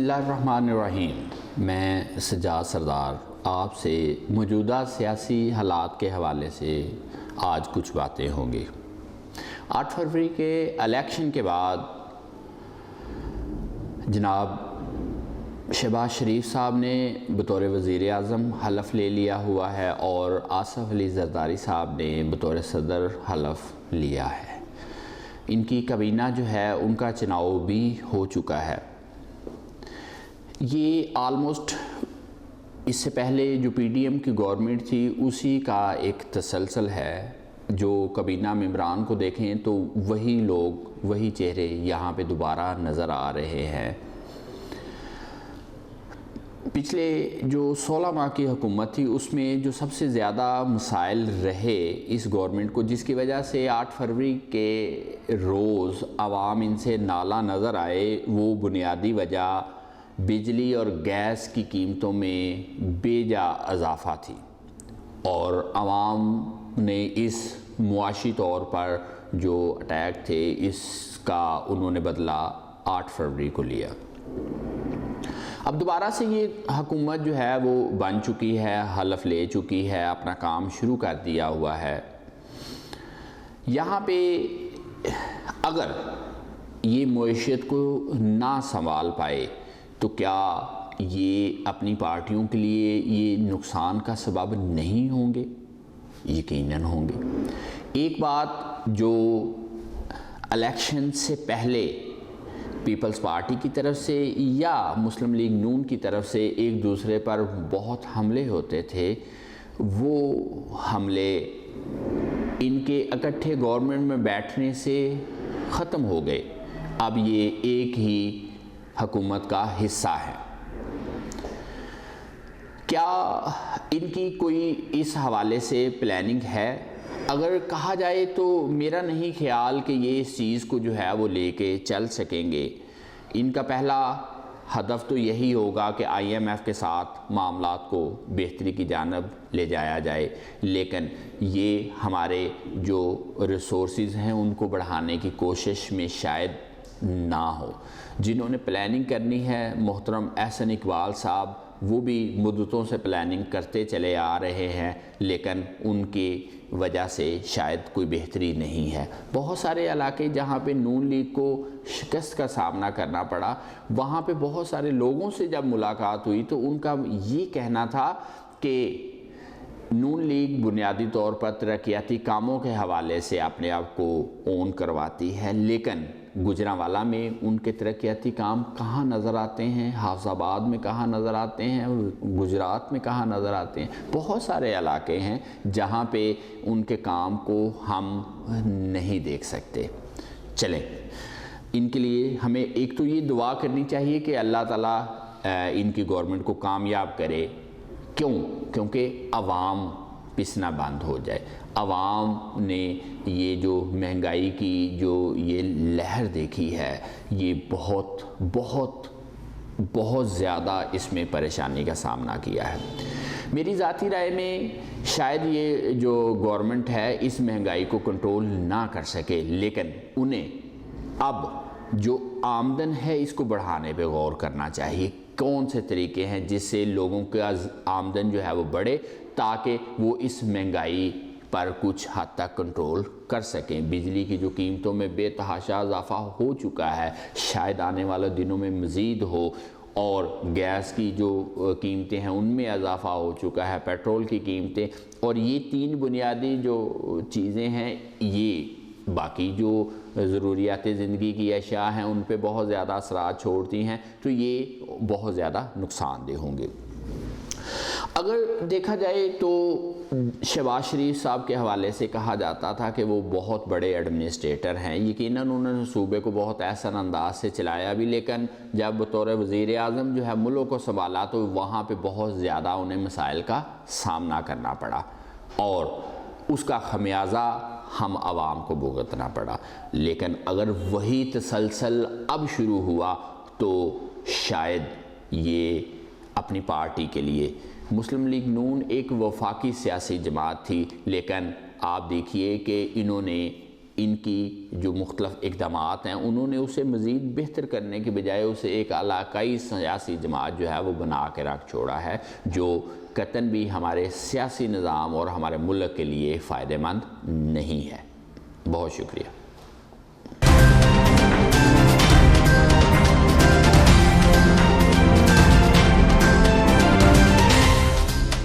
اللہ الرحمن الرحیم۔ میں سجاد سردار آپ سے موجودہ سیاسی حالات کے حوالے سے آج کچھ باتیں ہوں گی۔ 8 فروری کے الیکشن کے بعد جناب شہباز شریف صاحب نے بطور وزیر اعظم حلف لے لیا ہوا ہے اور آصف علی زرداری صاحب نے بطور صدر حلف لیا ہے۔ ان کی کابینہ جو ہے ان کا چناؤ بھی ہو چکا ہے۔ یہ آلموسٹ اس سے پہلے جو پی ڈی ایم کی گورنمنٹ تھی اسی کا ایک تسلسل ہے۔ جو کابینہ ممبران کو دیکھیں تو وہی لوگ، وہی چہرے یہاں پہ دوبارہ نظر آ رہے ہیں۔ پچھلے جو 16 ماہ کی حکومت تھی اس میں جو سب سے زیادہ مسائل رہے اس گورنمنٹ کو، جس کی وجہ سے 8 فروری کے روز عوام ان سے نالاں نظر آئے، وہ بنیادی وجہ بجلی اور گیس کی قیمتوں میں بے جا اضافہ تھی، اور عوام نے اس معاشی طور پر جو اٹیک تھے اس کا انہوں نے بدلہ 8 فروری کو لیا۔ اب دوبارہ سے یہ حکومت جو ہے وہ بن چکی ہے، حلف لے چکی ہے، اپنا کام شروع کر دیا ہوا ہے۔ یہاں پہ اگر یہ معیشت کو نہ سنبھال پائے تو کیا یہ اپنی پارٹیوں کے لیے یہ نقصان کا سبب نہیں ہوں گے؟ یقیناً ہوں گے۔ ایک بات جو الیکشن سے پہلے پیپلز پارٹی کی طرف سے یا مسلم لیگ نون کی طرف سے ایک دوسرے پر بہت حملے ہوتے تھے، وہ حملے ان کے اکٹھے گورنمنٹ میں بیٹھنے سے ختم ہو گئے۔ اب یہ ایک ہی حکومت کا حصہ ہے۔ کیا ان کی کوئی اس حوالے سے پلاننگ ہے؟ اگر کہا جائے تو میرا نہیں خیال کہ یہ اس چیز کو جو ہے وہ لے کے چل سکیں گے۔ ان کا پہلا ہدف تو یہی ہوگا کہ آئی ایم ایف کے ساتھ معاملات کو بہتری کی جانب لے جایا جائے، لیکن یہ ہمارے جو ریسورسز ہیں ان کو بڑھانے کی کوشش میں شاید نہ ہو۔ جنہوں نے پلاننگ کرنی ہے محترم احسن اقبال صاحب، وہ بھی مدتوں سے پلاننگ کرتے چلے آ رہے ہیں، لیکن ان کی وجہ سے شاید کوئی بہتری نہیں ہے۔ بہت سارے علاقے جہاں پہ نون لیگ کو شکست کا سامنا کرنا پڑا، وہاں پہ بہت سارے لوگوں سے جب ملاقات ہوئی تو ان کا یہ کہنا تھا کہ نون لیگ بنیادی طور پر ترقیاتی کاموں کے حوالے سے اپنے آپ کو اون کرواتی ہے، لیکن گجرانوالہ میں ان کے ترقیاتی کام کہاں نظر آتے ہیں، حافظ آباد میں کہاں نظر آتے ہیں، گجرات میں کہاں نظر آتے ہیں؟ بہت سارے علاقے ہیں جہاں پہ ان کے کام کو ہم نہیں دیکھ سکتے۔ چلیں، ان کے لیے ہمیں ایک تو یہ دعا کرنی چاہیے کہ اللہ تعالیٰ ان کی گورنمنٹ کو کامیاب کرے۔ کیونکہ عوام پسنا بند ہو جائے۔ عوام نے یہ جو مہنگائی کی جو یہ لہر دیکھی ہے، یہ بہت بہت بہت زیادہ اس میں پریشانی کا سامنا کیا ہے۔ میری ذاتی رائے میں شاید یہ جو گورنمنٹ ہے اس مہنگائی کو کنٹرول نہ کر سکے، لیکن انہیں اب جو آمدن ہے اس کو بڑھانے پہ غور کرنا چاہیے۔ کون سے طریقے ہیں جس سے لوگوں کا آمدن جو ہے وہ بڑھے تاکہ وہ اس مہنگائی پر کچھ حد تک کنٹرول کر سکیں۔ بجلی کی جو قیمتوں میں بے تحاشا اضافہ ہو چکا ہے، شاید آنے والے دنوں میں مزید ہو، اور گیس کی جو قیمتیں ہیں ان میں اضافہ ہو چکا ہے، پیٹرول کی قیمتیں، اور یہ 3 بنیادی جو چیزیں ہیں یہ باقی جو ضروریات زندگی کی اشیاء ہیں ان پہ بہت زیادہ اثرات چھوڑتی ہیں، تو یہ بہت زیادہ نقصان دہ ہوں گے۔ اگر دیکھا جائے تو شہباز شریف صاحب کے حوالے سے کہا جاتا تھا کہ وہ بہت بڑے ایڈمنسٹریٹر ہیں، یقیناً انہوں نے صوبے کو بہت احسن انداز سے چلایا بھی، لیکن جب بطور وزیر اعظم جو ہے ملک کو سنبھالا تو وہاں پہ بہت زیادہ انہیں مسائل کا سامنا کرنا پڑا، اور اس کا خمیازہ ہم عوام کو بھگتنا پڑا۔ لیکن اگر وہی تسلسل اب شروع ہوا تو شاید یہ اپنی پارٹی کے لیے، مسلم لیگ نون ایک وفاقی سیاسی جماعت تھی، لیکن آپ دیکھیے کہ انہوں نے ان کی جو مختلف اقدامات ہیں انہوں نے اسے مزید بہتر کرنے کے بجائے اسے ایک علاقائی سیاسی جماعت جو ہے وہ بنا کے رکھ چھوڑا ہے، جو قطعاً بھی ہمارے سیاسی نظام اور ہمارے ملک کے لیے فائدہ مند نہیں ہے۔ بہت شکریہ۔